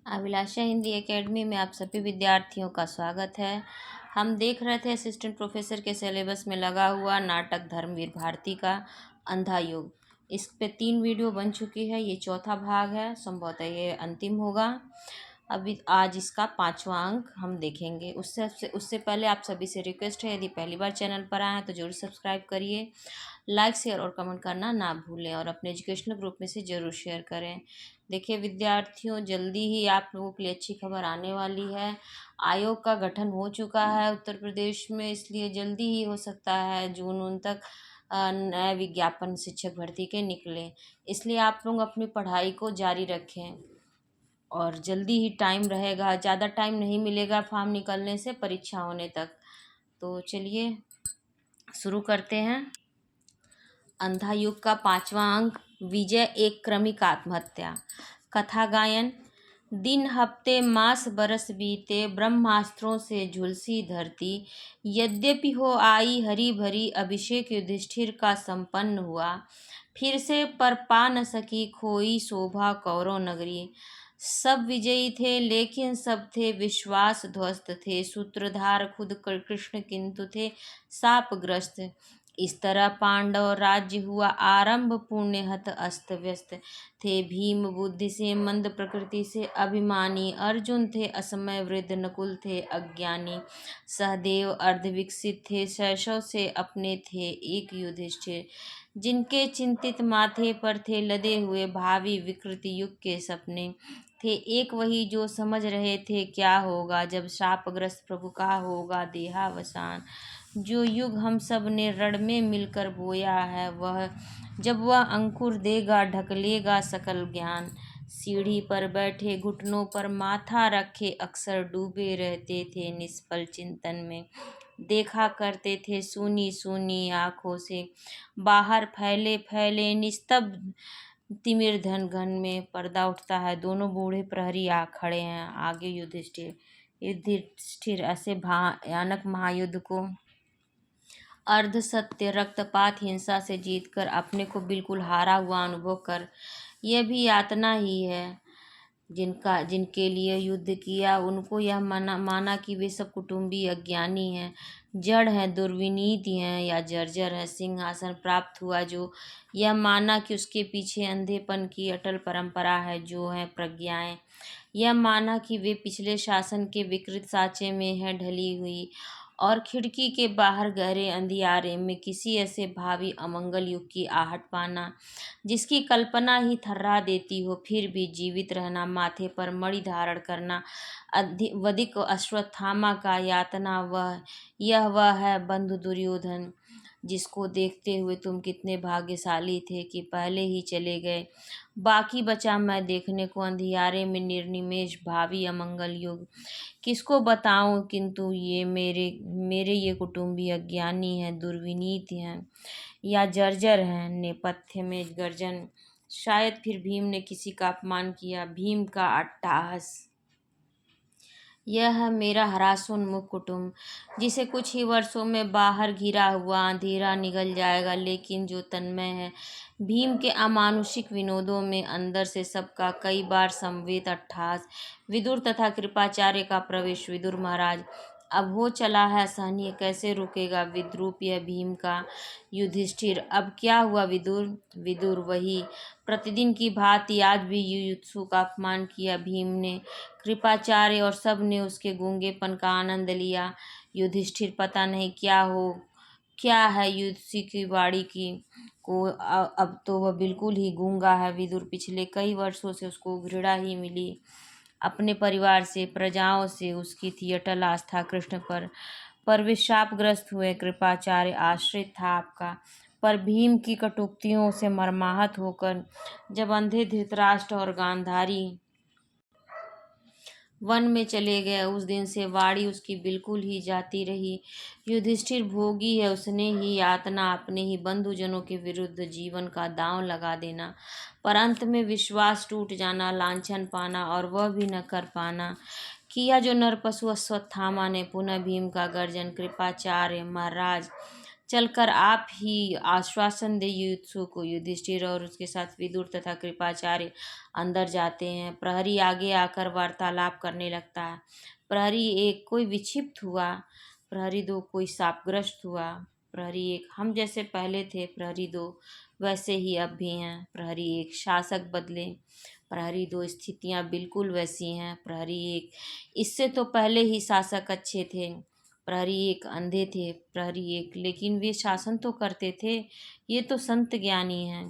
अभिलाषा Hindi academy में आप सभी विद्यार्थियों का स्वागत है। हम देख रहे थे असिस्टेंट प्रोफेसर के सिलेबस में लगा हुआ नाटक धर्मवीर भारती का अंधा युग। इस पे 3 वीडियो बन चुकी है, ये चौथा भाग है, संभवतः ये अंतिम होगा। अभी आज इसका 5वां अंक हम देखेंगे। उससे पहले आप सभी से रिक्वेस्ट है, यदि पहली बार चैनल पर आए हैं तो जरूर सब्सक्राइब करिए, लाइक शेयर और कमेंट करना ना भूलें और अपने एजुकेशनल ग्रुप में से ज़रूर शेयर करें। देखिए विद्यार्थियों, जल्दी ही आप लोगों के लिए अच्छी खबर आने वाली है। आयोग का गठन हो चुका है उत्तर प्रदेश में, इसलिए जल्दी ही हो सकता है जून उन तक नए विज्ञापन शिक्षक भर्ती के निकले। इसलिए आप लोग अपनी पढ़ाई को जारी रखें और जल्दी ही टाइम रहेगा, ज़्यादा टाइम नहीं मिलेगा फॉर्म निकलने से परीक्षा होने तक। तो चलिए शुरू करते हैं। अंधा युग का 5वां अंक, विजय एक क्रमिक आत्महत्या। कथा गायन। दिन हफ्ते मास बरस बीते, ब्रह्मास्त्रों से झुलसी धरती, यद्यपि हो आई हरी भरी, अभिषेक युधिष्ठिर का संपन्न हुआ। फिर से पर पा न सकी खोई शोभा कौरव नगरी। सब विजयी थे लेकिन सब थे विश्वास ध्वस्त थे, सूत्रधार खुद कृष्ण किंतु थे शापग्रस्त। इस तरह पांडव राज्य हुआ आरंभ, पुण्यहत अस्त व्यस्त। थे भीम बुद्धि से मंद, प्रकृति से अभिमानी, अर्जुन थे असमय वृद्ध, नकुल थे अज्ञानी, सहदेव अर्ध विकसित थे, शैशव से अपने थे एक युधिष्ठिर, जिनके चिंतित माथे पर थे लदे हुए भावी विकृत युग के सपने। थे एक वही जो समझ रहे थे क्या होगा जब शापग्रस्त प्रभु का होगा देहावसान। जो युग हम सब ने रण में मिलकर बोया है, वह जब वह अंकुर देगा ढकलेगा सकल ज्ञान। सीढ़ी पर बैठे घुटनों पर माथा रखे, अक्सर डूबे रहते थे निष्फल चिंतन में। देखा करते थे सूनी सूनी आँखों से, बाहर फैले फैले निस्तब्ध तिमिर धन घन में। पर्दा उठता है, दोनों बूढ़े प्रहरी आ खड़े हैं। आगे युधिष्ठिर। युधिष्ठिर ऐसे भयानक महायुद्ध को अर्ध सत्य, रक्तपात, हिंसा से जीतकर अपने को बिल्कुल हारा हुआ अनुभव कर, यह भी यातना ही है। जिनके लिए युद्ध किया उनको यह माना कि वे सब कुटुंबी अज्ञानी हैं, जड़ हैं, दुर्विनीत हैं या जर्जर हैं। सिंहासन प्राप्त हुआ जो यह माना कि उसके पीछे अंधेपन की अटल परंपरा है, जो है प्रज्ञाएं। यह माना कि वे पिछले शासन के विकृत साँचे में है ढली हुई, और खिड़की के बाहर गहरे अंधियारे में किसी ऐसे भावी अमंगल युग की आहट पाना जिसकी कल्पना ही थर्रा देती हो, फिर भी जीवित रहना, माथे पर मणि धारण करना, अधिक अश्वत्थामा का यातना, वह है बंधु दुर्योधन, जिसको देखते हुए तुम कितने भाग्यशाली थे कि पहले ही चले गए। बाकी बचा मैं देखने को अंधियारे में निर्निमेष भावी अमंगल युग। किसको बताऊं, किंतु ये मेरे ये कुटुंबी अज्ञानी हैं, दुर्विनीत हैं या जर्जर हैं। नेपथ्य में गर्जन। शायद फिर भीम ने किसी का अपमान किया। भीम का अट्टहास। यह है मेरा हरासोन्मुख कुटुंब, जिसे कुछ ही वर्षों में बाहर घिरा हुआ अंधेरा निगल जाएगा, लेकिन जो तन्मय है भीम के अमानुषिक विनोदों में, अंदर से सबका कई बार समवेत अट्टहास। विदुर तथा कृपाचार्य का प्रवेश। विदुर महाराज, अब हो चला है असहनीय, कैसे रुकेगा विद्रूप यह भीम का। युधिष्ठिर, अब क्या हुआ विदुर। विदुर, वही प्रतिदिन की भांति आज भी युयुत्सु का अपमान किया भीम ने। कृपाचार्य और सब ने उसके गूंगेपन का आनंद लिया। युधिष्ठिर, पता नहीं क्या है युधिष्ठिर की वाणी की को, अब तो वह बिल्कुल ही गूंगा है। विदुर, पिछले कई वर्षों से उसको घृणा ही मिली, अपने परिवार से, प्रजाओं से उसकी थी अटल आस्था कृष्ण पर वे शापग्रस्त हुए। कृपाचार्य आश्रित था आपका, पर भीम की कटुक्तियों से मर्माहत होकर जब अंधे धृतराष्ट्र और गांधारी वन में चले गए, उस दिन से वाणी उसकी बिल्कुल ही जाती रही। युधिष्ठिर भोगी है, उसने ही यातना, अपने ही बंधुजनों के विरुद्ध जीवन का दांव लगा देना, पर अंत में विश्वास टूट जाना, लांछन पाना और वह भी न कर पाना। किया जो नरपशु अश्वत्थामा ने। पुनः भीम का गर्जन। कृपाचार्य महाराज, चलकर आप ही आश्वासन दे युयुत्सु को। युधिष्ठिर और उसके साथ विदुर तथा कृपाचार्य अंदर जाते हैं। प्रहरी आगे आकर वार्तालाप करने लगता है। प्रहरी एक कोई विक्षिप्त हुआ, प्रहरी दो कोई शापग्रस्त हुआ, प्रहरी एक हम जैसे पहले थे, प्रहरी दो वैसे ही अब भी हैं, प्रहरी एक शासक बदले, प्रहरी दो स्थितियां बिल्कुल वैसी हैं, प्रहरी एक इससे तो पहले ही शासक अच्छे थे, प्रहरी एक अंधे थे, प्रहरी एक लेकिन वे शासन तो करते थे, ये तो संत ज्ञानी हैं,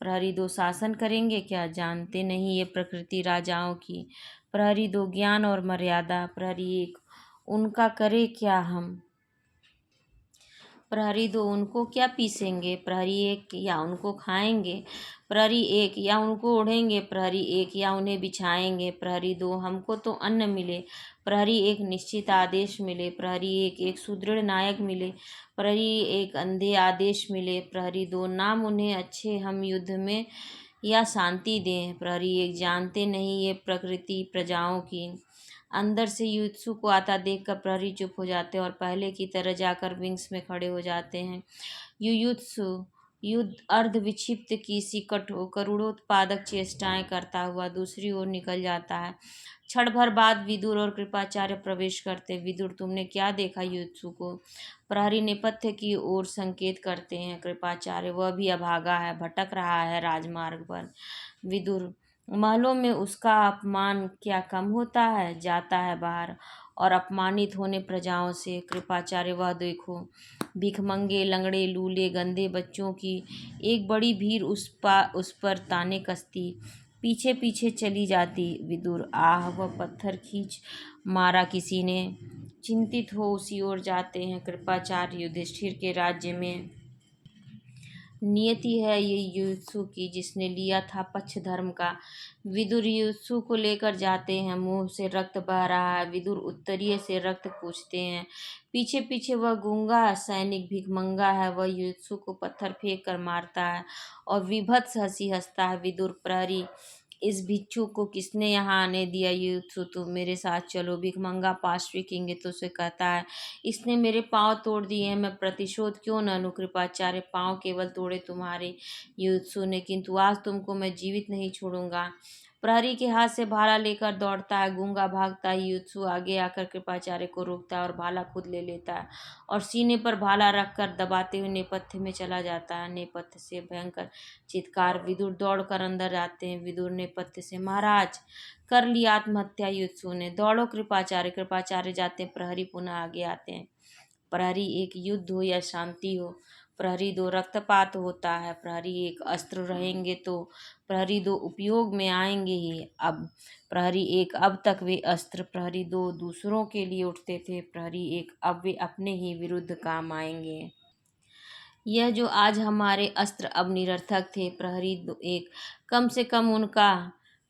प्रहरी दो शासन करेंगे क्या, जानते नहीं ये प्रकृति राजाओं की, प्रहरी दो ज्ञान और मर्यादा, प्रहरी एक उनका करे क्या हम, प्रहरी दो उनको क्या पीसेंगे, प्रहरी एक या उनको खाएंगे, प्रहरी एक या उनको ओढ़ेंगे, प्रहरी एक या उन्हें बिछाएंगे, प्रहरी दो हमको तो अन्न मिले, प्रहरी एक निश्चित आदेश मिले, प्रहरी एक एक सुदृढ़ नायक मिले, प्रहरी एक अंधे आदेश मिले, प्रहरी दो नाम उन्हें अच्छे हम युद्ध में या शांति दें, प्रहरी एक जानते नहीं ये प्रकृति प्रजाओं की। अंदर से युत्सु को आता देखकर प्रहरी चुप हो जाते हैं और पहले की तरह जाकर विंग्स में खड़े हो जाते हैं। युयुत्सु युद्ध अर्ध विक्षिप्त की सी करुणोत्पादक चेष्टाएं करता हुआ दूसरी ओर निकल जाता है। क्षण भर बाद विदुर और कृपाचार्य प्रवेश करते। विदुर तुमने क्या देखा, युत्सु को प्रहरी नेपथ्य की ओर संकेत करते हैं। कृपाचार्य वह भी अभागा है, भटक रहा है राजमार्ग पर। विदुर महलों में उसका अपमान क्या कम होता है, जाता है बाहर और अपमानित होने प्रजाओं से। कृपाचार्य वह देखो, भिखमंगे लंगड़े लूले गंदे बच्चों की एक बड़ी भीड़ उस पर ताने कसती पीछे पीछे चली जाती। विदुर आह, वह पत्थर खींच मारा किसी ने, चिंतित हो उसी ओर जाते हैं। कृपाचार्य युधिष्ठिर के राज्य में नियति है ये युयुत्सु की, जिसने लिया था पक्ष धर्म का। विदुर युयुत्सु को लेकर जाते हैं, मुंह से रक्त बह रहा है। विदुर उत्तरीय से रक्त पूछते हैं। पीछे पीछे वह गूंगा सैनिक भिखमंगा है, वह युयुत्सु को पत्थर फेंक कर मारता है और विभत्स हंसी हंसता है। विदुर प्रहरी, इस भिक्षु को किसने यहाँ आने दिया, युयुत्सु तुम मेरे साथ चलो। भिखमंगा पार्श्वी किंग तो उसे कहता है, इसने मेरे पाँव तोड़ दिए हैं, मैं प्रतिशोध क्यों न लूं। कृपाचार्य, पाँव केवल तोड़े तुम्हारे युयुत्सु ने, किंतु आज तुमको मैं जीवित नहीं छोड़ूंगा। प्रहरी के हाथ से भाला लेकर दौड़ता है, गूंगा भागता है। युयुत्सु आगे आकर कृपाचार्य को रोकता है और भाला खुद ले लेता है और सीने पर भाला रखकर दबाते हुए नेपथ्य में चला जाता है। नेपथ्य से भयंकर चित्कार। विदुर दौड़कर अंदर जाते हैं। विदुर नेपथ्य से, महाराज कर ली आत्महत्या युयुत्सु ने, दौड़ो कृपाचार्य। कृपाचार्य जाते हैं, प्रहरी पुनः आगे आते हैं। प्रहरी एक, युद्ध हो या शांति हो, प्रहरी दो रक्तपात होता है, प्रहरी एक अस्त्र रहेंगे तो प्रहरी दो उपयोग में आएंगे ही। अब प्रहरी एक, अब तक वे अस्त्र प्रहरी दो दूसरों के लिए उठते थे, प्रहरी एक अब वे अपने ही विरुद्ध काम आएंगे। यह जो आज हमारे अस्त्र अब निरर्थक थे, प्रहरी दो एक, कम से कम उनका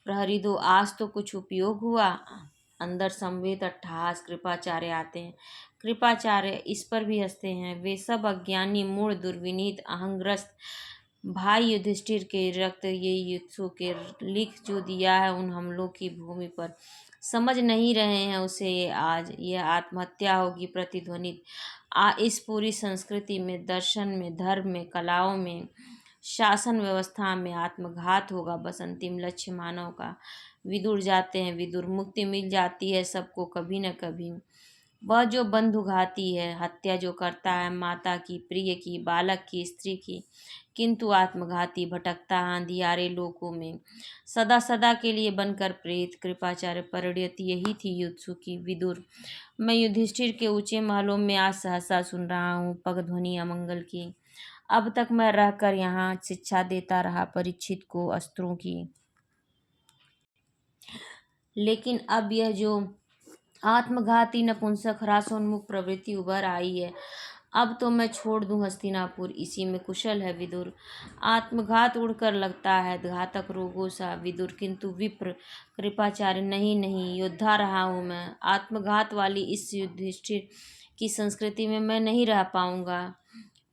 प्रहरी दो आज तो कुछ उपयोग हुआ। अंदर संवेद अट्ठहास। कृपाचार्य आते हैं। कृपाचार्य इस पर भी हंसते हैं। वे सब अज्ञानी मूढ़ दुर्विनीत अहंग्रस्त भाई युधिष्ठिर के रक्त ये युत्सु के लिख जो दिया है उन हमलों की भूमि पर, समझ नहीं रहे हैं उसे। ये आज यह आत्महत्या होगी प्रतिध्वनित इस पूरी संस्कृति में, दर्शन में, धर्म में, कलाओं में, शासन व्यवस्था में आत्मघात होगा बस अंतिम लक्ष्य मानव का। विदुर जाते हैं। विदुर, मुक्ति मिल जाती है सबको कभी न कभी। वह जो बंधुघाती है, हत्या जो करता है माता की, प्रिय की, बालक की, स्त्री की, किंतु आत्मघाती भटकता है अंधियारे लोकों में, सदा सदा के लिए बनकर प्रेत। कृपाचार्य, परिणति यही थी युत्सु की। विदुर, मैं युधिष्ठिर के ऊंचे महलों में आज सहसा सुन रहा हूँ पगध्वनि अमंगल की। अब तक मैं रहकर यहाँ शिक्षा देता रहा परीक्षित को अस्त्रों की, लेकिन अब यह जो आत्मघाती नपुंसक ह्रासोन्मुख प्रवृत्ति उभर आई है, अब तो मैं छोड़ दूं हस्तिनापुर, इसी में कुशल है। विदुर, आत्मघात उड़कर लगता है घातक रोगों सा। विदुर, किंतु विप्र। कृपाचार्य, नहीं नहीं, योद्धा रहा हूँ मैं, आत्मघात वाली इस युधिष्ठिर की संस्कृति में मैं नहीं रह पाऊंगा।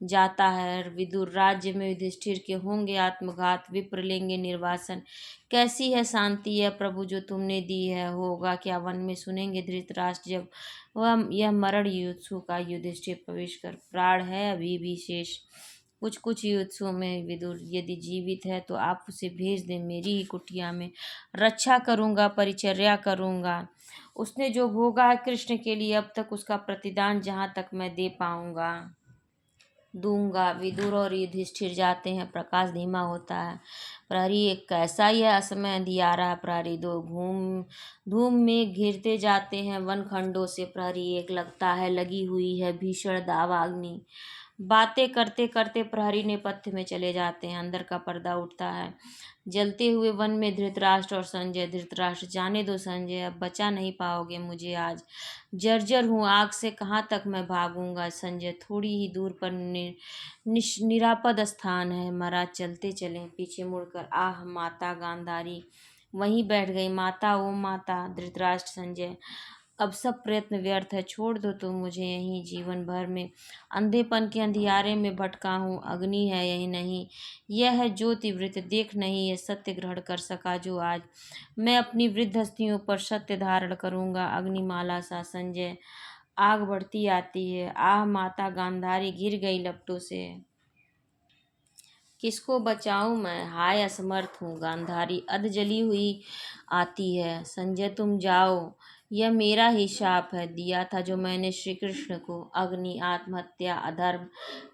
जाता है। विदुर, राज्य में युधिष्ठिर के होंगे आत्मघात, विप्र लेंगे निर्वासन, कैसी है शांति है प्रभु जो तुमने दी है, होगा क्या वन में, सुनेंगे धृतराष्ट्र जब वह यह मरण युत्सु का। युधिष्ठिर प्रवेश कर, प्राण है अभी भी शेष कुछ कुछ युत्सु में विदुर, यदि जीवित है तो आप उसे भेज दें मेरी ही कुटिया में, रक्षा करूँगा परिचर्या करूँगा। उसने जो भोगा है कृष्ण के लिए अब तक, उसका प्रतिदान जहाँ तक मैं दे पाऊँगा दूंगा। विदुर और युधिष्ठिर जाते हैं, प्रकाश धीमा होता है। प्रहरी एक, कैसा यह असमय अंधियारा। प्रहरी दो, घूम धूम में घिरते जाते हैं वन खंडों से। प्रहरी एक, लगता है लगी हुई है भीषण दावाग्नि। बातें करते करते प्रहरी नेपथ्य में चले जाते हैं, अंदर का पर्दा उठता है। जलते हुए वन में धृतराष्ट्र और संजय। धृतराष्ट्र, जाने दो संजय, अब बचा नहीं पाओगे मुझे आज, जर्जर हूँ आग से, कहाँ तक मैं भागूंगा। संजय, थोड़ी ही दूर पर निरापद स्थान है, महाराज चलते चलें। पीछे मुड़कर, आह माता गांधारी वहीं बैठ गई। माता, ओ माता। धृतराष्ट्र, संजय, अब सब प्रयत्न व्यर्थ है, छोड़ दो तुम मुझे यहीं। जीवन भर में अंधेपन के अंधियारे में भटका हूँ, अग्नि है यही नहीं, यह है ज्योति वृत्त, देख नहीं ये सत्य ग्रहण कर सका जो आज मैं अपनी वृद्ध हस्तियों पर सत्य धारण करूँगा। अग्निमाला सा। संजय, आग बढ़ती आती है, आह माता गांधारी गिर गई लपटों से, किसको बचाऊं मैं, हाय असमर्थ हूँ। गांधारी अध जली हुई आती है। संजय, तुम जाओ, यह मेरा ही शाप है, दिया था जो मैंने श्री कृष्ण को। अग्नि, आत्महत्या, अधर्म,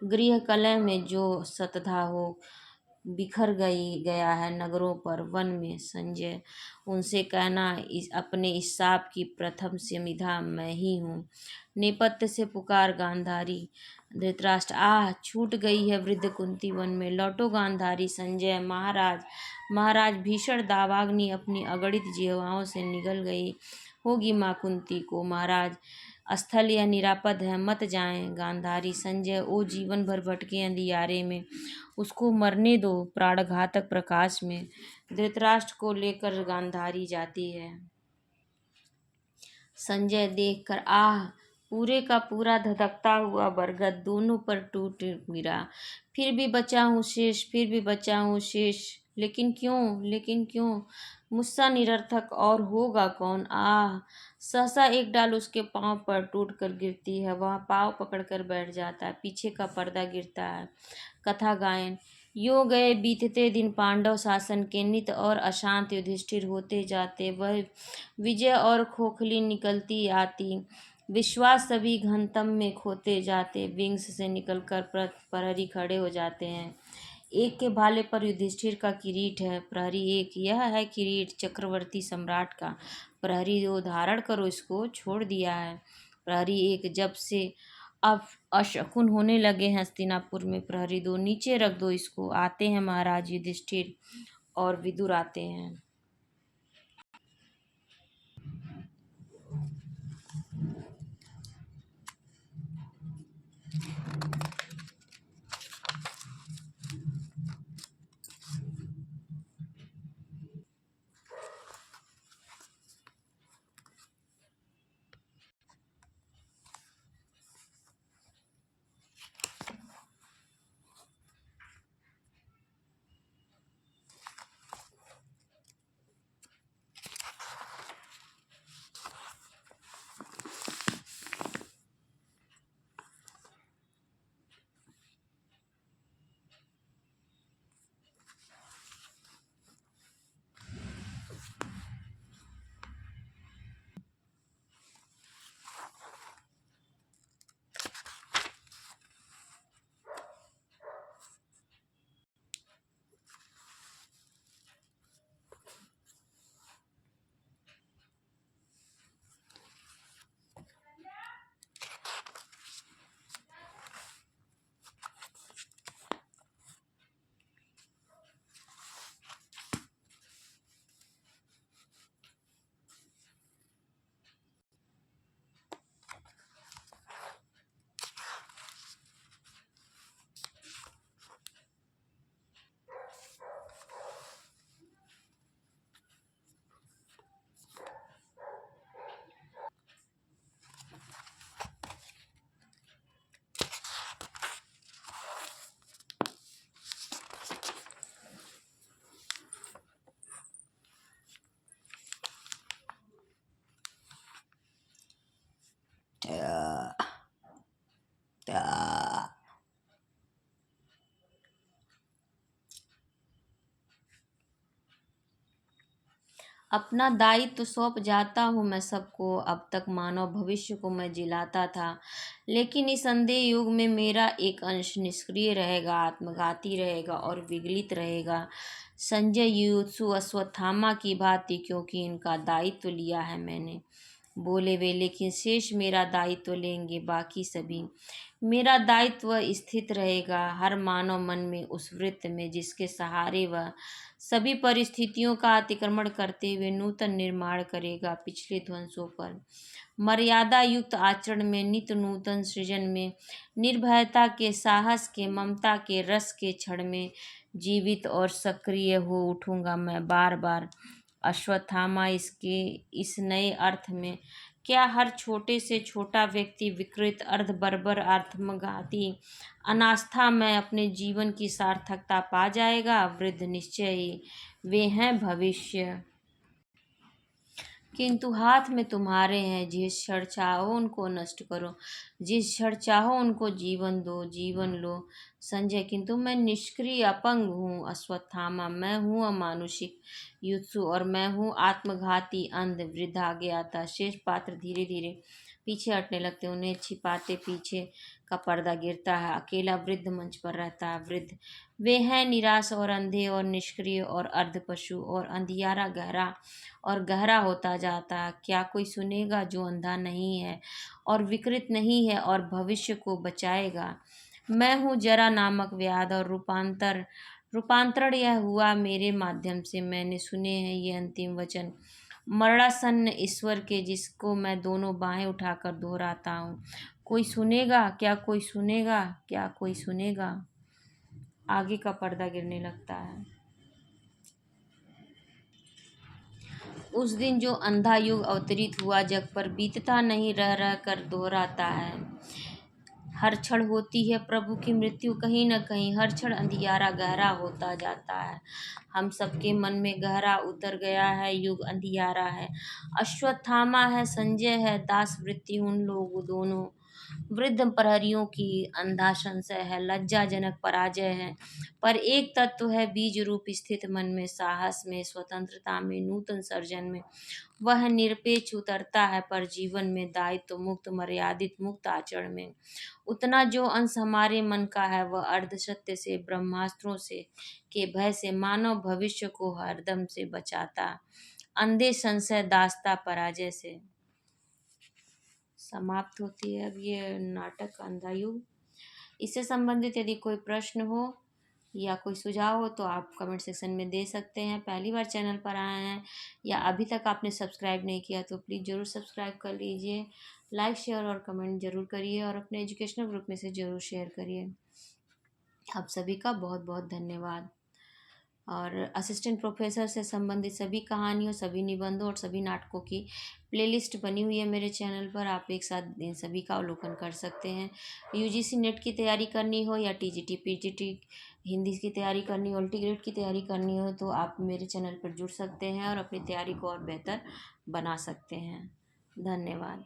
गृह कलह में जो सतधा हो बिखर गया है नगरों पर वन में। संजय, उनसे कहना इस अपने इस शाप की प्रथम संविधा मैं ही हूँ। नेपथ्य से पुकार गांधारी। धृतराष्ट्र, आह छूट गई है वृद्ध कुंती वन में, लौटो गांधारी। संजय, महाराज महाराज, भीषण दावाग्नि अपनी अगणित जिह्वाओं से निगल गई होगी माँ कुंती को। महाराज, स्थल यह निरापद है, मत जाएं। गांधारी, संजय, ओ जीवन भर भटके अंधियारे में, उसको मरने दो प्राणघातक प्रकाश में। धृतराष्ट्र को लेकर गांधारी जाती है। संजय देखकर, आह, पूरे का पूरा धधकता हुआ बरगद दोनों पर टूट गिरा। फिर भी बचा हूँ शेष, फिर भी बचा हूँ शेष, लेकिन क्यों, लेकिन क्यों, मुझसा निरर्थक और होगा कौन। आह, सहसा एक डाल उसके पांव पर टूट कर गिरती है, वह पाँव पकड़कर बैठ जाता है। पीछे का पर्दा गिरता है। कथा गायन। यो गए बीतते दिन, पांडव शासन के नित और अशांत युधिष्ठिर होते जाते, वह विजय और खोखली निकलती आती, विश्वास सभी घनतम में खोते जाते। विंश से निकलकर प्रहरी खड़े हो जाते हैं। एक के भाले पर युधिष्ठिर का किरीट है। प्रहरी एक, यह है किरीट चक्रवर्ती सम्राट का। प्रहरी दो, धारण करो इसको, छोड़ दिया है। प्रहरी एक, जब से अब अशकुन होने लगे हैं हस्तिनापुर में। प्रहरी दो, नीचे रख दो इसको, आते हैं महाराज। युधिष्ठिर और विदुर आते हैं। अपना दायित्व सौंप जाता हूँ मैं सबको, अब तक मानव भविष्य को मैं जिलाता था, लेकिन इस अंधे युग में मेरा एक अंश निष्क्रिय रहेगा, आत्मघाती रहेगा और विगलित रहेगा। संजय युयुत्सु अश्वत्थामा की भांति, क्योंकि इनका दायित्व लिया है मैंने। बोले वे, लेकिन शेष मेरा दायित्व लेंगे बाकी सभी। मेरा दायित्व स्थित रहेगा हर मानव मन में, उस वृत्त में जिसके सहारे वह सभी परिस्थितियों का अतिक्रमण करते हुए नूतन निर्माण करेगा पिछले ध्वंसों पर। मर्यादा युक्त आचरण में, नित्य नूतन सृजन में, निर्भयता के, साहस के, ममता के, रस के क्षण में जीवित और सक्रिय हो उठूंगा मैं बार बार। अश्वत्थामा इसके इस नए अर्थ में, क्या हर छोटे से छोटा व्यक्ति विकृत, अर्धबर्बर, आत्मघाती अनास्था में अपने जीवन की सार्थकता पा जाएगा? वृद्ध निश्चय ही, वे हैं भविष्य, किंतु हाथ में तुम्हारे हैं। जिस क्षण चाहो उनको नष्ट करो, जिस क्षण चाहो उनको जीवन दो, जीवन लो। संजय, किंतु मैं निष्क्रिय, अपंग हूँ। अश्वत्थामा, मैं हूँ अमानुषिक युत्सु, और मैं हूँ आत्मघाती, अंध। वृद्ध आगे आता, शेष पात्र धीरे धीरे पीछे हटने लगते, उन्हें छिपाते पीछे का पर्दा गिरता है। अकेला वृद्ध मंच पर रहता है। वृद्ध, वे हैं निराश और अंधे और निष्क्रिय और अर्ध पशु, और अंधियारा गहरा और गहरा होता जाता है। क्या कोई सुनेगा जो अंधा नहीं है और विकृत नहीं है और भविष्य को बचाएगा? मैं हूँ जरा नामक व्याध, और रूपांतरण यह हुआ मेरे माध्यम से। मैंने सुने हैं ये अंतिम वचन मरणासन्न ईश्वर के, जिसको मैं दोनों बाहें उठाकर दोहराता हूँ। कोई सुनेगा? क्या कोई सुनेगा? क्या कोई सुनेगा? आगे का पर्दा गिरने लगता है। उस दिन जो अंधा युग अवतरित हुआ जग पर, बीतता नहीं, रह रह कर दोहराता है। हर क्षण होती है प्रभु की मृत्यु कहीं न कहीं, हर क्षण अंधियारा गहरा होता जाता है। हम सबके मन में गहरा उतर गया है, युग अंधियारा है। अश्वत्थामा है, संजय है, दास वृत्ति उन लोग दोनों वृद्ध प्रहरियों की अंधा संशय है, लज्जाजनक पराजय है। पर एक तत्व है बीज रूप स्थित मन में, साहस में, स्वतंत्रता में, नूतन सर्जन में। वह निरपेक्ष उतरता है पर जीवन में, दायित्व मुक्त, मर्यादित, मुक्त आचरण में। उतना जो अंश हमारे मन का है, वह अर्ध सत्य से, ब्रह्मास्त्रों से के भय से, मानव भविष्य को हरदम से बचाता, अंधे संशय दास्ता पराजय से। समाप्त होती है अब ये नाटक अंधा युग। इससे संबंधित यदि कोई प्रश्न हो या कोई सुझाव हो तो आप कमेंट सेक्शन में दे सकते हैं। पहली बार चैनल पर आए हैं या अभी तक आपने सब्सक्राइब नहीं किया तो प्लीज़ ज़रूर सब्सक्राइब कर लीजिए। लाइक, शेयर और कमेंट ज़रूर करिए और अपने एजुकेशनल ग्रुप में से ज़रूर शेयर करिए। आप सभी का बहुत बहुत धन्यवाद। और असिस्टेंट प्रोफेसर से संबंधित सभी कहानियों, सभी निबंधों और सभी नाटकों की प्लेलिस्ट बनी हुई है मेरे चैनल पर। आप एक साथ इन सभी का अवलोकन कर सकते हैं। यूजीसी नेट की तैयारी करनी हो या टीजीटी पीजीटी हिंदी की तैयारी करनी हो, अल्टीग्रेड की तैयारी करनी हो तो आप मेरे चैनल पर जुड़ सकते हैं और अपनी तैयारी को और बेहतर बना सकते हैं। धन्यवाद।